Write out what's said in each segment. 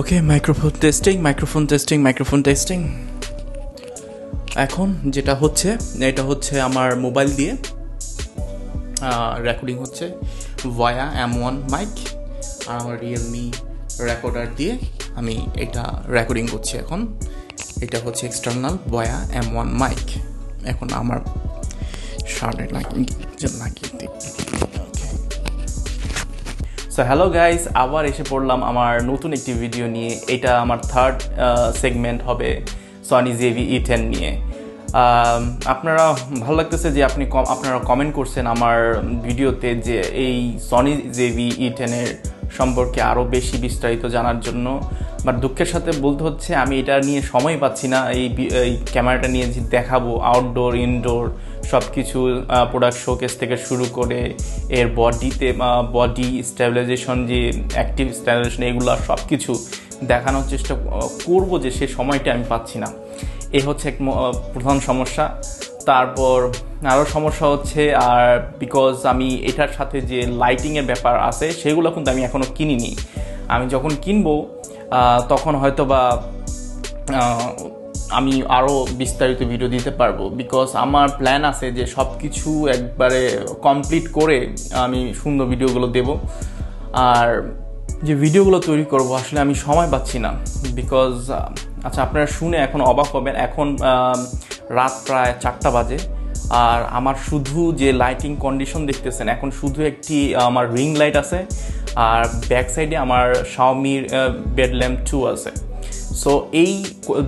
ওকে, microphone testing. এখন যেটা হচ্ছে এটা হচ্ছে আমার মোবাইল দিয়ে রেকর্ডিং হচ্ছে ভায়া M1 মাইক, আর আমার রিয়েলমি রেকর্ডার দিয়ে আমি এটা রেকর্ডিং করছি। এখন এটা হচ্ছে এক্সটার্নাল ভায়া M1 মাইক। এখন আমার শার্টে লাগিয়ে দিই। সো হ্যালো গাইস, আবার এসে পড়লাম আমার নতুন একটি ভিডিও নিয়ে। এটা আমার থার্ড সেগমেন্ট হবে সনি জেভি E10 নিয়ে। আপনারা ভালো লাগতেছে যে আপনারা কমেন্ট করছেন আমার ভিডিওতে যে এই সনি জেভি E10 এর সম্পর্কে আরও বেশি বিস্তারিত জানার জন্য। বাট দুঃখের সাথে বলতে হচ্ছে আমি এটা নিয়ে সময় পাচ্ছি না। এই ক্যামেরাটা নিয়ে যে দেখাবো আউটডোর ইনডোর সব কিছু, প্রোডাক্ট শোকেস থেকে শুরু করে এর বডি স্টেবিলাইজেশন, যে অ্যাক্টিভ স্টেবিলাইজেশন, এগুলো সব কিছু দেখানোর চেষ্টা করব, যে সে সময়টা আমি পাচ্ছি না। এই হচ্ছে এক প্রধান সমস্যা। তারপর আরও সমস্যা হচ্ছে, আর বিকজ আমি এটার সাথে যে লাইটিংয়ের ব্যাপার আছে সেগুলো কিন্তু আমি এখনও কিনিনি। আমি যখন কিনবো তখন হয়তো বা আমি আরও বিস্তারিত ভিডিও দিতে পারবো, বিকজ আমার প্ল্যান আছে যে সব কিছু একবারে কমপ্লিট করে আমি সুন্দর ভিডিওগুলো দেব। আর যে ভিডিওগুলো তৈরি করব আসলে আমি সময় পাচ্ছি না, বিকজ আচ্ছা, আপনারা শুনে এখন অবাক হবেন, এখন রাত প্রায় 4টা বাজে, আর আমার শুধু যে লাইটিং কন্ডিশন দেখতেছেন, এখন শুধু একটি আমার রিং লাইট আছে, আর ব্যাক সাইডে আমার শাওমির বেড ল্যাম্প 2 আছে। সো এই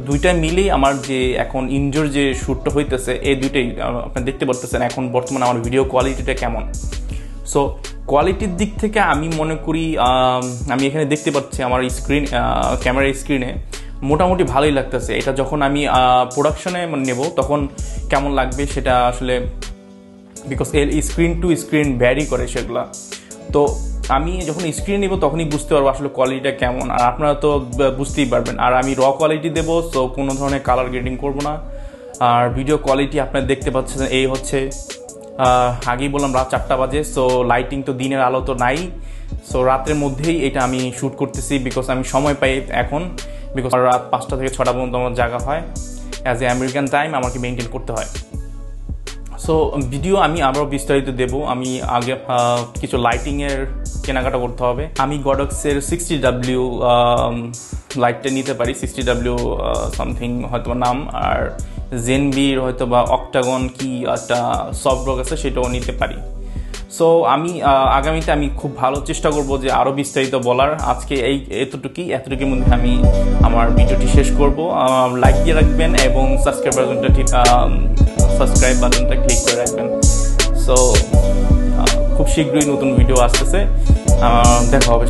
দুইটা মিলেই আমার যে এখন ইনডোর যে শ্যুটটা হইতেছে, এই দুইটাই আপনি দেখতে পারতেছেন এখন বর্তমানে আমার ভিডিও কোয়ালিটিটা কেমন। সো কোয়ালিটির দিক থেকে আমি মনে করি আমি এখানে দেখতে পাচ্ছি আমার ক্যামেরার স্ক্রিনে মোটামুটি ভালোই লাগতেছে। এটা যখন আমি প্রোডাকশনে নেব তখন কেমন লাগবে সেটা আসলে, because screen to screen vary করে সেগুলা। তো আমি যখন স্ক্রিন নেব তখনই বুঝতে পারবো আসলে কোয়ালিটিটা কেমন, আর আপনারা তো বুঝতেই পারবেন। আর আমি র কোয়ালিটি দেবো, সো কোনো ধরনের কালার গ্রেডিং করবো না। আর ভিডিও কোয়ালিটি আপনারা দেখতে পাচ্ছেন, এই হচ্ছে আগেই বললাম রাত 4টা বাজে। সো লাইটিং তো দিনের আলো তো নাই, সো রাতের মধ্যেই এটা আমি শ্যুট করতেছি, বিকজ আমি সময় পাই এখন, বিকজ রাত 5টা থেকে 6টা পর্যন্ত আমার জায়গা হয়। অ্যাজ এ আমেরিকান টাইম আমাকে মেনটেন করতে হয়। সো ভিডিও আমি আবারও বিস্তারিত দেব। আমি আগে কিছু লাইটিংয়ের কেনাকাটা করতে হবে। আমি গডক্সের 60W লাইটটা নিতে পারি, 60W সামথিং হয়তো নাম, আর জেনবির হয়তো বা অক্টাগন কি একটা সফট ব্লক আছে, সেটাও নিতে পারি। সো আমি আগামীতে আমি খুব ভালো চেষ্টা করব যে আরও বিস্তারিত বলার। আজকে এতটুকুর মধ্যে আমি আমার ভিডিওটি শেষ করব। লাইক দিয়ে রাখবেন এবং সাবস্ক্রাইব বাটনটা ক্লিক করে রাখবেন। সো খুব শীঘ্রই নতুন ভিডিও আসতেছে, দেখা হবে।